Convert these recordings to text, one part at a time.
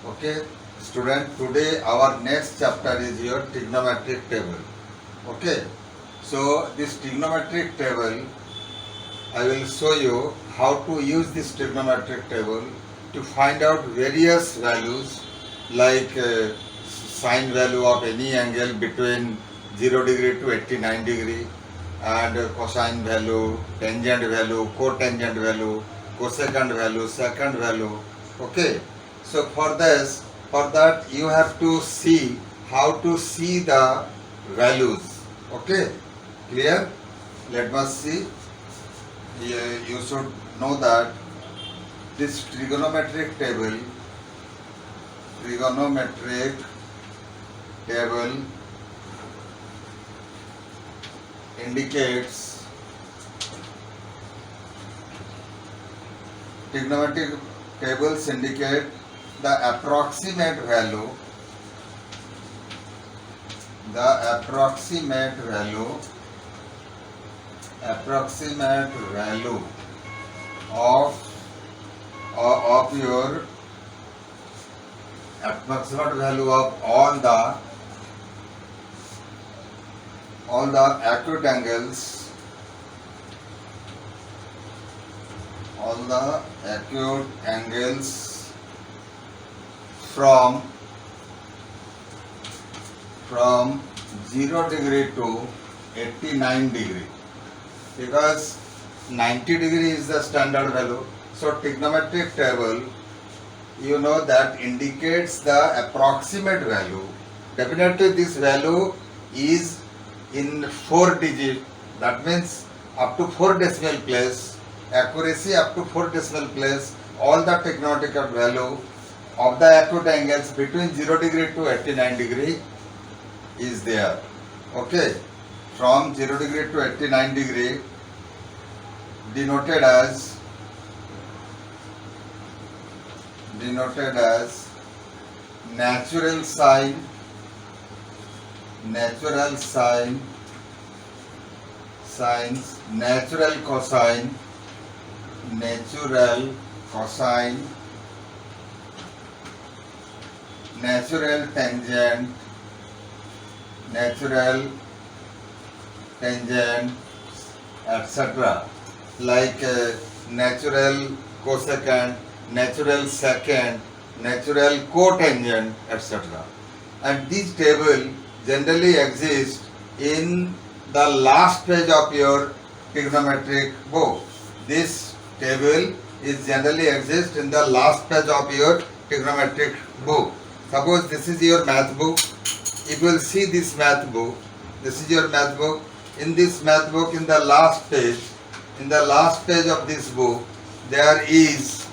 Okay, student, today our next chapter is your trigonometric table. Okay, so this trigonometric table, I will show you how to use this trigonometric table to find out various values like sine value of any angle between 0 degree to 89 degree, and cosine value, tangent value, cotangent value, cosecant value, secant value. Okay, so for that you have to see how to see the values. Okay, clear? Let us see. You should know that this trigonometric table indicates trigonometric tables indicate the approximate value of your approximate value of all the acute angles, from 0 degree to 89 degree, because 90 degree is the standard value. So trigonometric table, you know, that indicates the approximate value. Definitely this value is in 4 digit, that means up to 4 decimal place, accuracy up to 4 decimal place, all the trigonometric value of the acute angles between 0 degree to 89 degree is there. Okay, from 0 degree to 89 degree denoted as natural sine, sines, natural cosine, natural tangent, etc. Like natural cosecant, natural secant, natural cotangent, etc. And this table generally exists in the last page of your trigonometric book. This table is generally exists in the last page of your trigonometric book. Suppose this is your math book. If you will see this math book, this is your math book. In this math book, in the last page of this book, there is,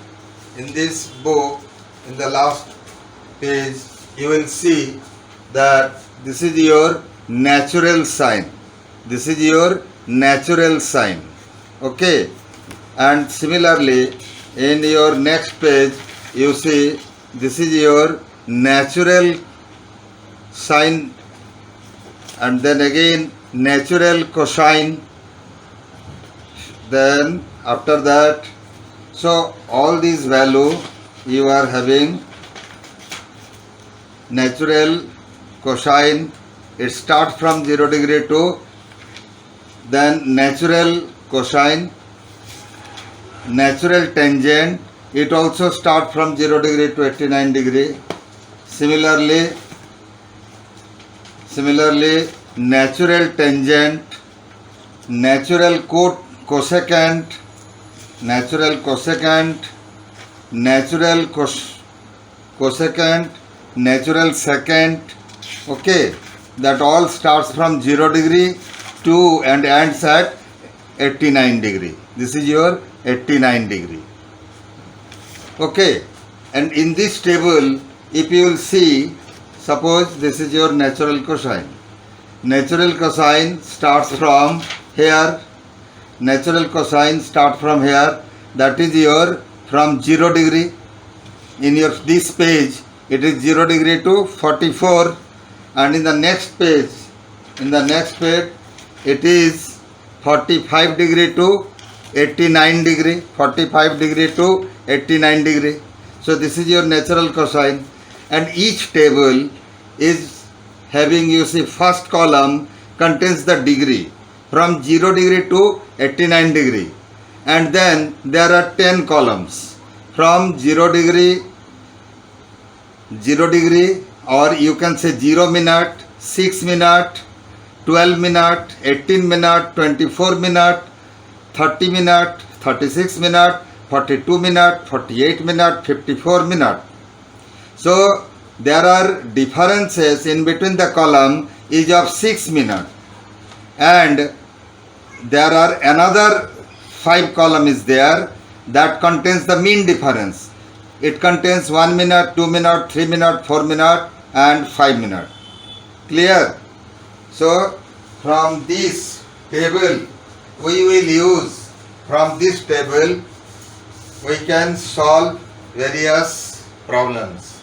in this book, in the last page, you will see that this is your natural sine. Okay. And similarly, in your next page, you see this is your natural sine, and then again natural cosine. Then after that, so all these value you are having natural cosine, it starts from 0 degree to, then natural cosine, natural tangent, it also starts from 0 degree to 89 degree. Similarly natural tangent, natural cosecant, natural secant. Okay, that all starts from 0 degree to and ends at 89 degree. This is your 89 degree. Okay, and in this table, if you will see, suppose this is your natural cosine. Natural cosine starts from here. That is your from 0 degree. In your this page, it is 0 degree to 44, and in the next page, it is 45 degree to 89 degree, 45 degree to 89 degree. So this is your natural cosine. and each table is having, you see, first column contains the degree from 0 degree to 89 degree, and then there are 10 columns from 0 degree, or you can say 0 minute, 6 minute, 12 minute, 18 minute, 24 minute, 30 minute, 36 minute, 42 minute, 48 minute, 54 minute. So there are differences in between the column is of 6 minutes, and there are another 5 column is there that contains the mean difference. It contains 1 minute, 2 minute, 3 minute, 4 minute and 5 minute. Clear? So from this table we will use, from this table we can solve various problems,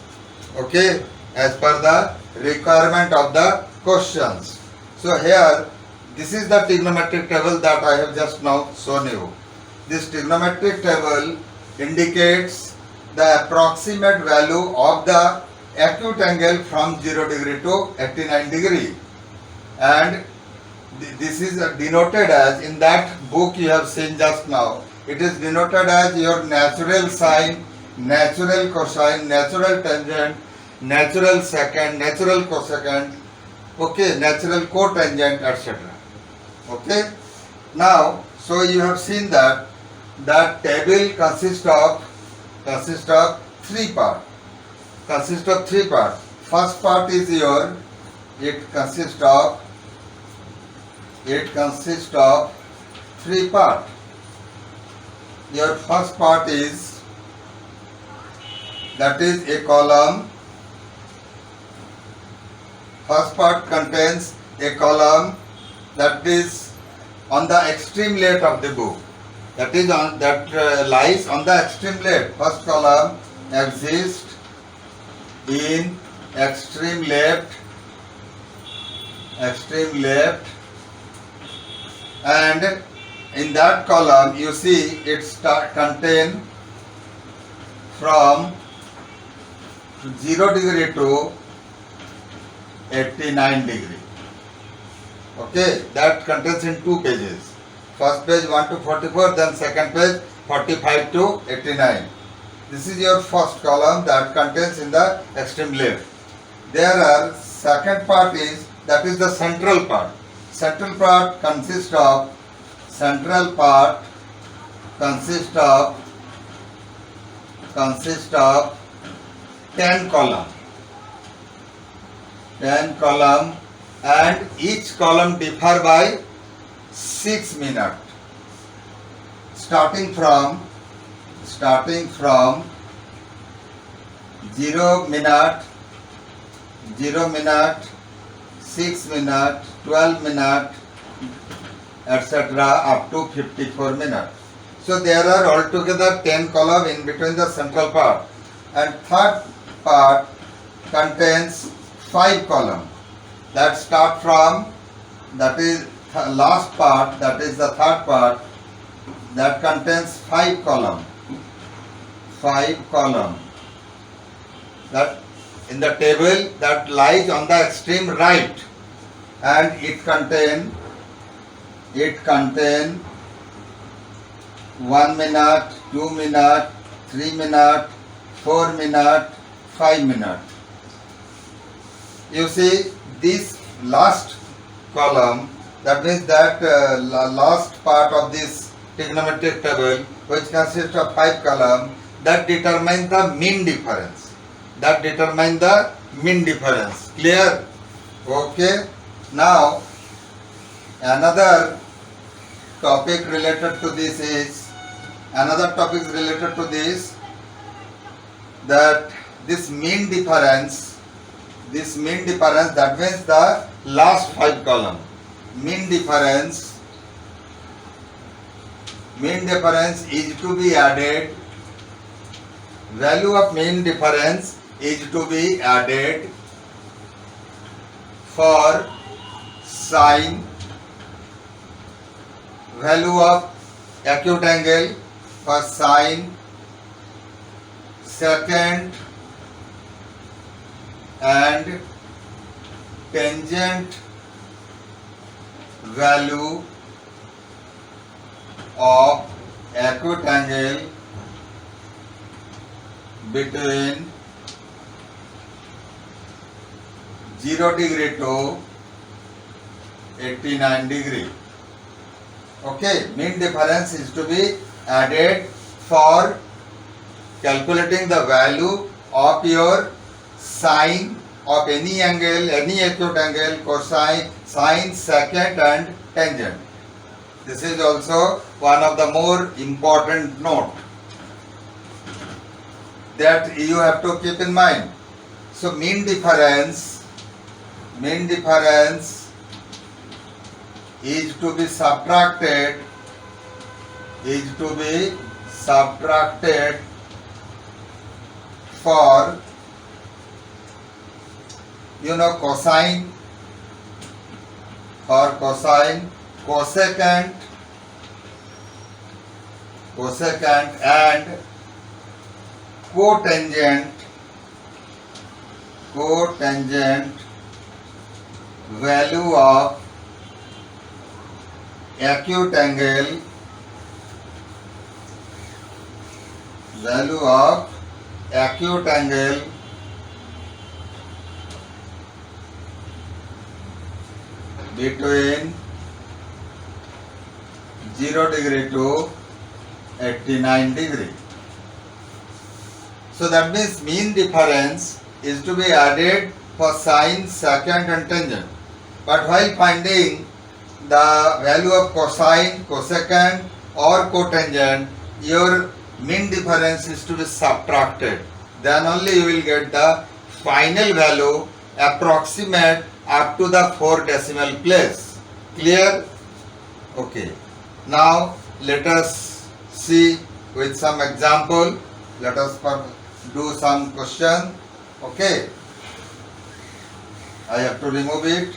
okay, as per the requirement of the questions. So here, this is the trigonometric table that I have just now shown you. This trigonometric table indicates the approximate value of the acute angle from 0 degree to 89 degree, and this is denoted as, in that book you have seen just now, it is denoted as your natural sine, natural cosine, natural tangent, natural secant, natural cosecant, okay, natural cotangent, etc. Okay. Now, so you have seen that that table consists of 3 parts. First part is your, it consists of 3 parts. Your first part is, that is a column. First part contains a column that is on the extreme left of the book. That is on lies on the extreme left. First column exists in extreme left, and in that column you see it contain from 0 degree to 89 degree. Okay, that contains in 2 pages. First page 1 to 44, then second page 45 to 89. This is your first column that contains in the extreme left. There are second part is, that is the central part. Central part consists of 10 column. 10 column, and each column differ by 6 minutes. Starting from 0 minute, 6 minute, 12 minute, etc. up to 54 minutes. So there are altogether 10 columns in between the central part, and third part contains 5 columns that start from, that is last part, that is the third part, that contains 5 columns. 5 columns that in the table that lies on the extreme right, and it contain 1 minute, 2 minute, 3 minute, 4 minute, 5 minute. You see this last column, that means that last part of this trigonometric table, which consists of 5 columns, that determines the mean difference. Clear? Okay. Now another topic related to this is, that this mean difference, that means the last 5 column. Mean difference is to be added. Value of mean difference is to be added for sine. Value of acute angle for sine. Second, and tangent value of acute angle between 0 degree to 89 degree. Okay, mean difference is to be added for calculating the value of your sine of any angle, any acute angle, cosine, sine, secant and tangent. This is also one of the more important note that you have to keep in mind. So mean difference is to be subtracted for cosine, cosecant and cotangent value of acute angle between 0 degree to 89 degree. So that means mean difference is to be added for sine, secant and tangent. But while finding the value of cosine, cosecant or cotangent, your mean difference is to be subtracted. Then only you will get the final value approximate up to the 4 decimal place. Clear? Okay. Now let us see with some example. Let us do some question. Okay. I have to remove it.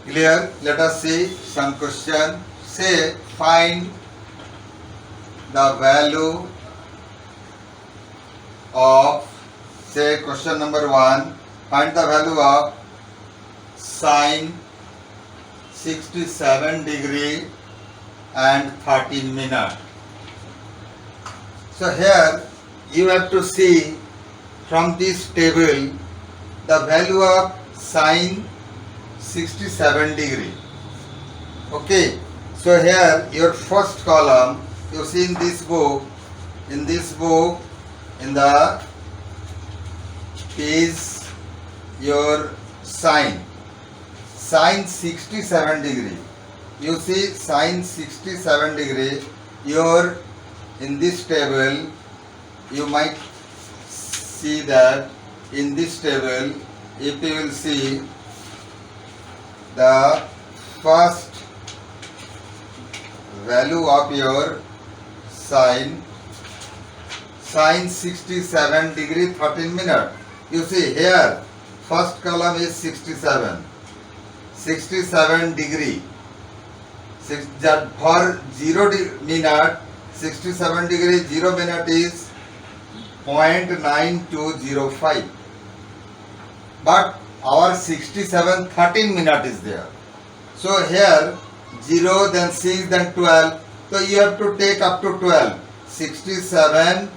Clear? Let us see some question. Say find the value of, say question number 1, find the value of sine 67 degree and 13 minutes. So here you have to see from this table the value of sine 67 degree. Okay, so here your first column, you see in this book, in the is your sine 67 degree. You see sine 67 degree, your in this table you might see that in this table, if you will see the first value of your sine 67 degree 13 minutes. You see here first column is 67 degree. For 0 minute 67 degree 0 minute is 0.9205. But our 67 13 minute is there. So here 0 then 6 then 12. So you have to take up to 12. 67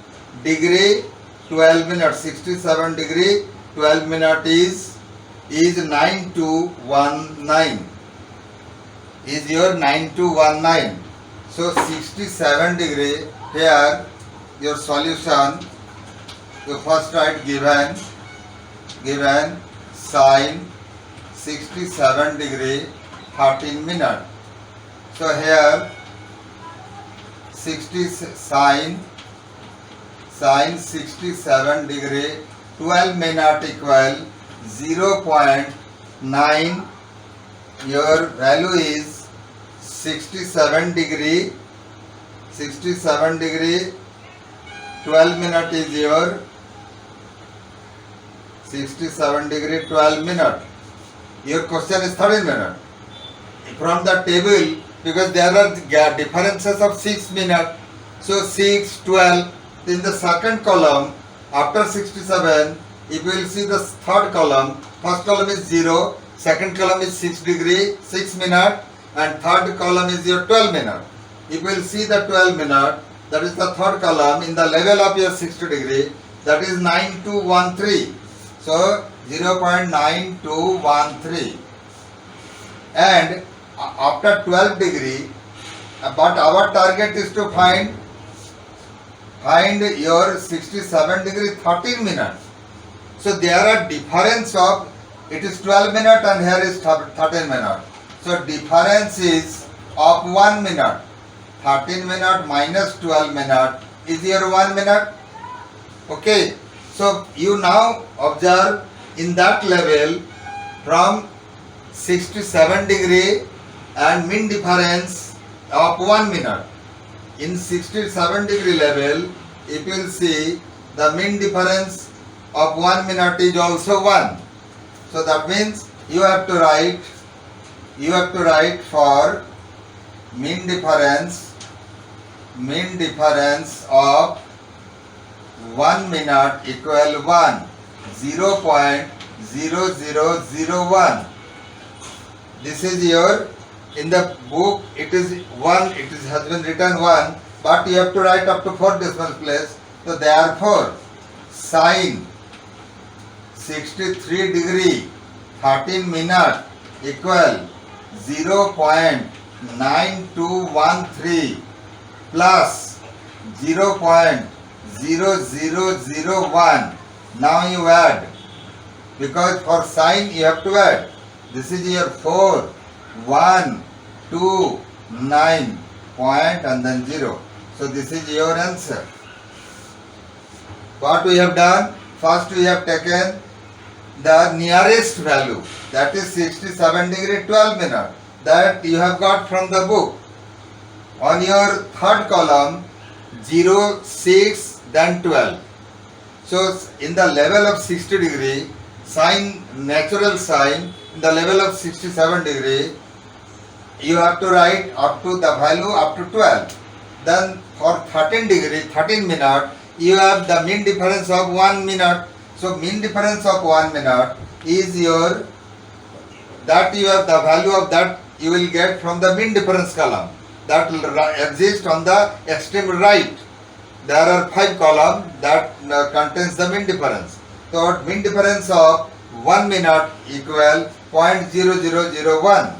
degree 12 minutes. 67 degree 12 minute is 9219. Is your 9219. So 67 degree here your solution. You first write given sine 67 degree 13 minutes. So here 60 sine 67 degree 12 minute equal 0.9. Your value is 67 degree 12 minute is your 67 degree 12 minute. Your question is 13 minute. From the table, because there are differences of 6 minutes, so 6, 12. In the second column, After 67, if you will see the third column, first column is 0, second column is 6 degree, 6 minute, and third column is your 12 minute. If you will see the 12 minute, that is the third column in the level of your 60 degree, that is 9213. So 0.9213. And after 12 degree, but our target is to find your 67 degree 13 minutes. So there are difference of, it is 12 minute and here is 13 minute. So difference is of 1 minute. 13 minute minus 12 minute is your 1 minute. Okay. So you now observe in that level from 67 degree and mean difference of 1 minute. In 67 degree level, if you will see the mean difference of 1 minute is also 1. So that means you have to write for mean difference of 1 minute equal 1, 0.0001. This is your, in the book it is 1, has been written 1, but you have to write up to 4 decimal place. So therefore sin 63 degree 13 minute equal 0.9213 plus 0.0001. Now you add, because for sin you have to add. This is your 4, 1, 2, 9 point and then 0. So this is your answer. What we have done? First we have taken the nearest value, that is 67 degree 12 minute, that you have got from the book. On your third column 0, 6 then 12. So in the level of 60 degree, sin, natural sine, in the level of 67 degree, you have to write up to the value up to 12. Then for 13 degree, 13 minute, you have the mean difference of 1 minute. So mean difference of 1 minute is your, that you have the value of that you will get from the mean difference column that will exist on the extreme right. There are 5 columns that contains the mean difference. So mean difference of 1 minute equal 0.0001.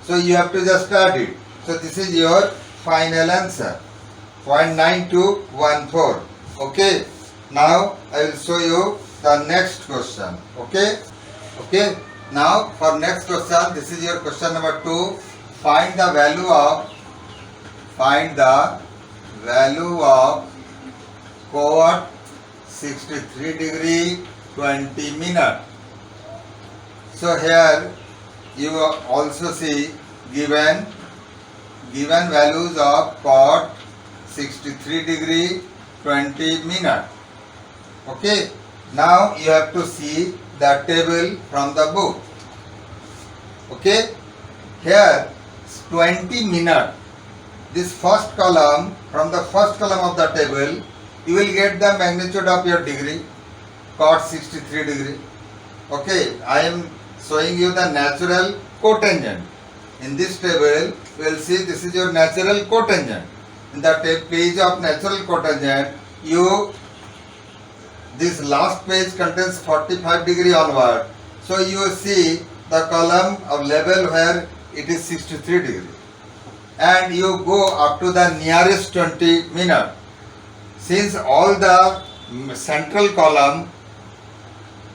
So you have to just add it. So this is your final answer, 0.9214. Okay. Now I will show you the next question. Okay. Okay. Now for next question, this is your question number 2. Find the value of cot 63 degree 20 minute. So here you also see given values of cot 63 degree 20 minute. Okay. Now you have to see the table from the book. Okay. Here 20 minute. This first column, from the first column of the table, you will get the magnitude of your degree, cot 63 degree. Okay. I am showing you the natural cotangent. In this table, we will see this is your natural cotangent. In the page of natural cotangent, this last page contains 45 degree onward. So you see the column of level where it is 63 degree. And you go up to the nearest 20 minute. Since all the central column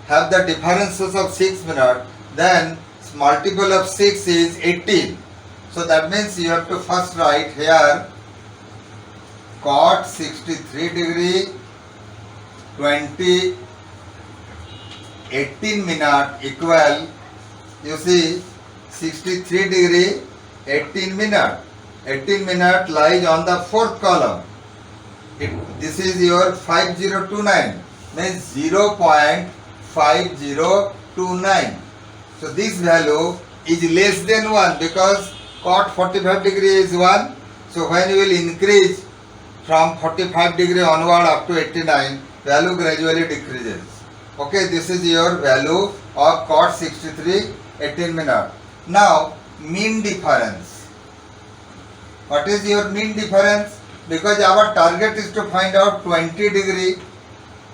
have the differences of 6 minutes, then multiple of 6 is 18. So that means you have to first write here cot 63 degree 20 18 minute equal, you see 63 degree 18 minute. 18 minute lies on the fourth column. This is your 5029, means 0.5029. So this value is less than 1 because cot 45 degree is 1. So when you will increase from 45 degree onward up to 89, value gradually decreases. Okay, this is your value of cot 63 18 minute. Now mean difference. What is your mean difference? Because our target is to find out 20 degree,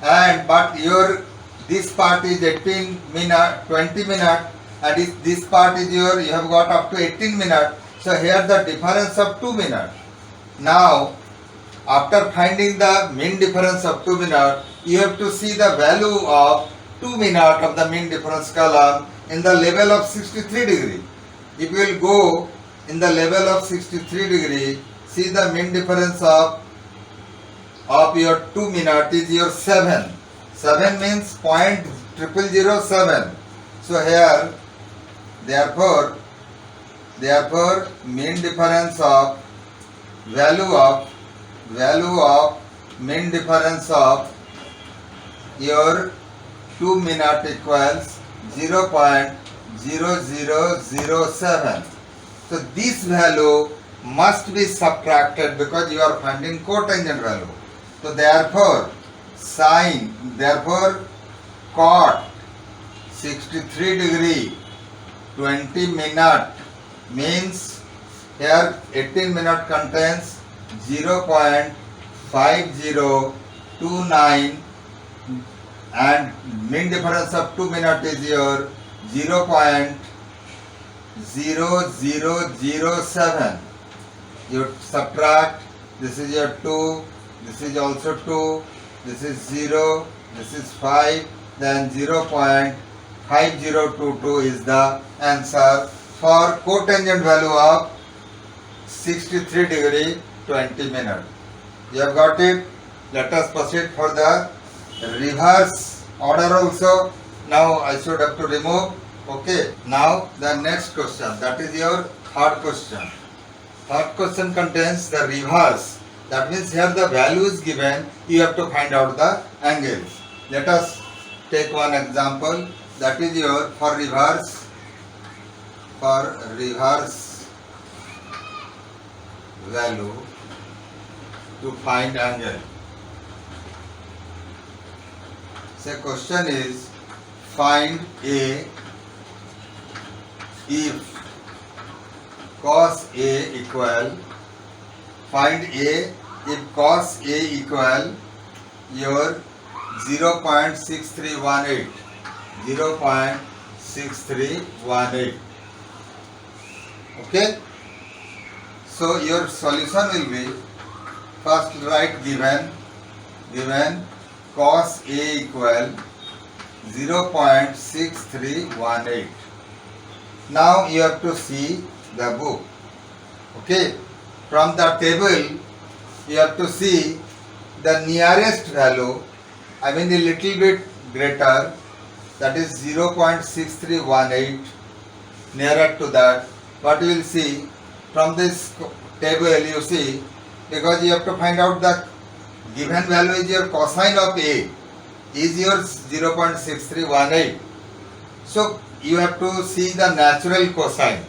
and but your this part is 18 minute 20 minute, and this part is your, you have got up to 18 minute. So here the difference of 2 minutes. Now after finding the mean difference of 2 minutes, you have to see the value of 2 minutes of the mean difference column in the level of 63 degree. If you will go in the level of 63 degree, see the mean difference of your 2 minutes is your 7. 7 means 0.0007. So here, therefore mean difference of value of mean difference of your 2 minutes equals 0.0007. So this value must be subtracted because you are finding cotangent value. So therefore cot 63 degree 20 minute means here 18 minute contains 0.5029, and mean difference of 2 minute is your 0.0007. You subtract, this is your 2, this is also 2, this is 0, this is 5, then 0.5022 is the answer for cotangent value of 63 degree 20 minute. You have got it. Let us proceed for the reverse order also. Now I should have to remove. Okay. Now the next question, that is your third question. Third question contains the reverse. That means here the value is given, you have to find out the angles. Let us take one example. That is your for reverse value to find angle. So question is, find A if cos A equal, find A if cos A equal your 0.6318. 0.6318. Okay. So your solution will be, first write given cos A equal 0.6318. Now you have to see the book. Okay. From the table you have to see the nearest value, I mean a little bit greater, that is 0.6318, nearer to that. What you will see from this table, you see, because you have to find out the given value is your cosine of A is your 0.6318. So you have to see the natural cosine.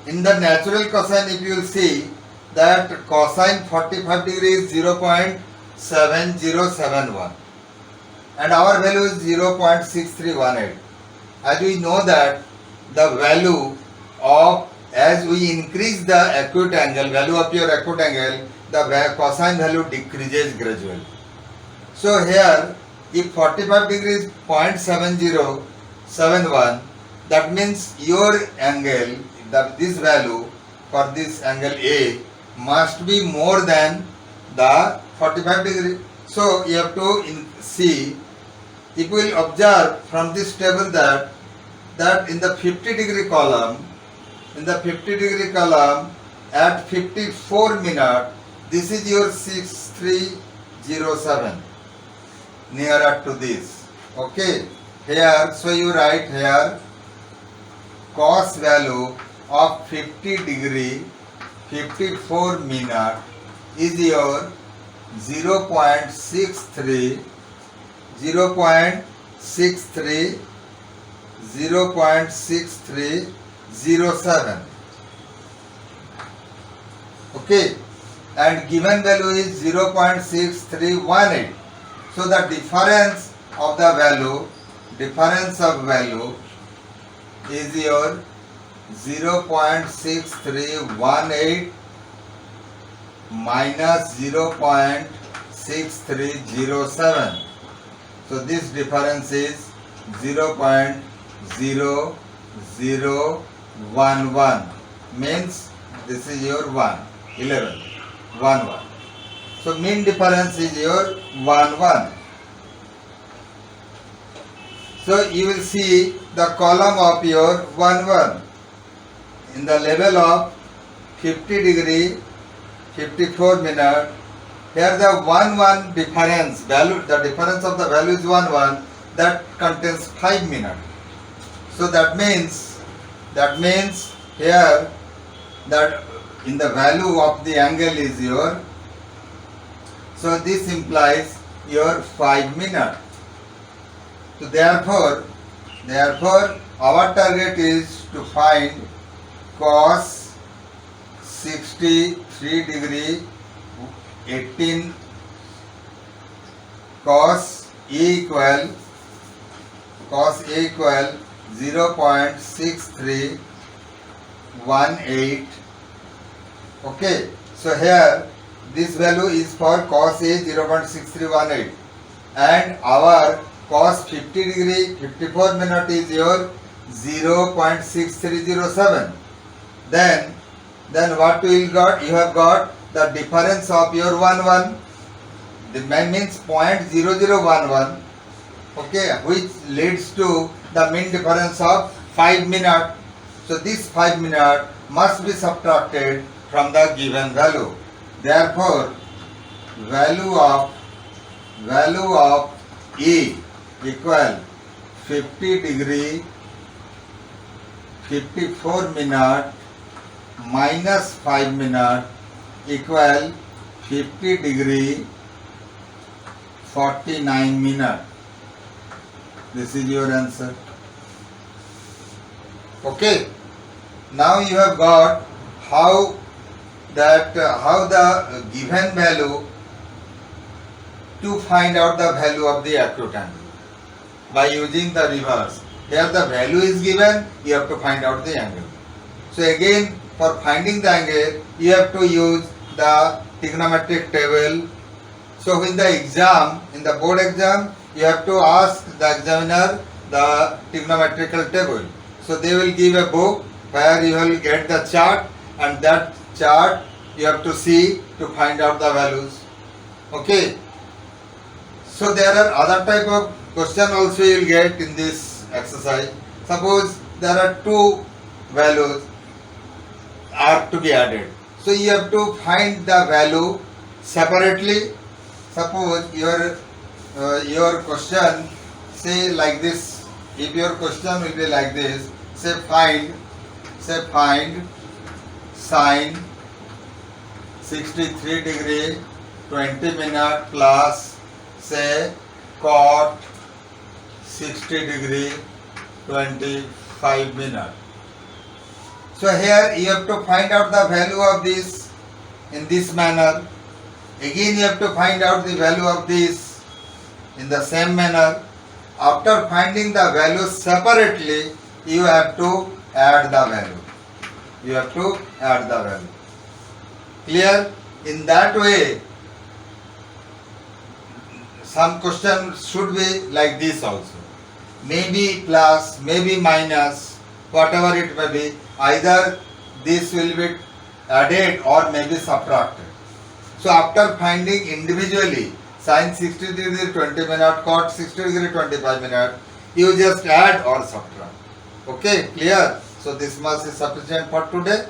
In the natural cosine, if you will see that cosine 45 degree is 0.7071 and our value is 0.6318. As we know that the value of, as we increase the acute angle, value of your acute angle, the cosine value decreases gradually. So here, if 45 degree is 0.7071, that means your angle, this value for this angle A must be more than the 45 degree. So you have to see, if we will observe from this table that in the 50 degree column, at 54 minute, this is your 6307, nearer to this. Okay. Here, so you write here cos value of 50 degree 54 minute is your 0.6307. Okay, and given value is 0.6318. So the difference of the value, difference of value is your 0.6318 minus 0.6307. So this difference is 0.0011, means this is your 11. So mean difference is your 1. So you will see the column of your 1 in the level of 50 degree 54 minute. Here the 1 difference value, the difference of the value is 1 that contains 5 minutes. So that means here that in the value of the angle is your, so this implies your 5 minutes. So therefore our target is to find cos 63 degree 18, cos A equal 0.6318. Okay, so here this value is for cos A 0.6318 and our cos 50 degree 54 minute is your 0.6307. Then what you will got? You have got the difference of your 1. The means 0.0011. Okay, which leads to the mean difference of 5 minutes. So this 5 minutes must be subtracted from the given value. Therefore, value of E equal 50 degree 54 minute minus 5 minute equal 50 degree 49 minute. This is your answer. Okay. Now you have got how the given value to find out the value of the acute angle by using the reverse. Here the value is given, you have to find out the angle. So again, for finding the angle, you have to use the trigonometric table. So in the exam, in the board exam, you have to ask the examiner the trigonometrical table. So they will give a book where you will get the chart, and that chart you have to see to find out the values. Okay. So there are other type of question also you will get in this exercise. Suppose there are 2 values are to be added. So you have to find the value separately. Suppose your question say like this. If your question will be like this, say find sine 63 degree 20 minute plus say cot 60 degree 25 minute. So here you have to find out the value of this in this manner. Again you have to find out the value of this in the same manner. After finding the value separately, you have to add the value. Clear? In that way, some question should be like this also. Maybe plus, maybe minus, whatever it may be. Either this will be added or maybe subtracted. So after finding individually sin 60 degree 20 minute, cot 60 degree 25 minute, you just add or subtract. Okay, clear? So this much is sufficient for today.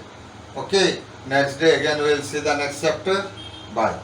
Okay, next day again we will see the next chapter. Bye.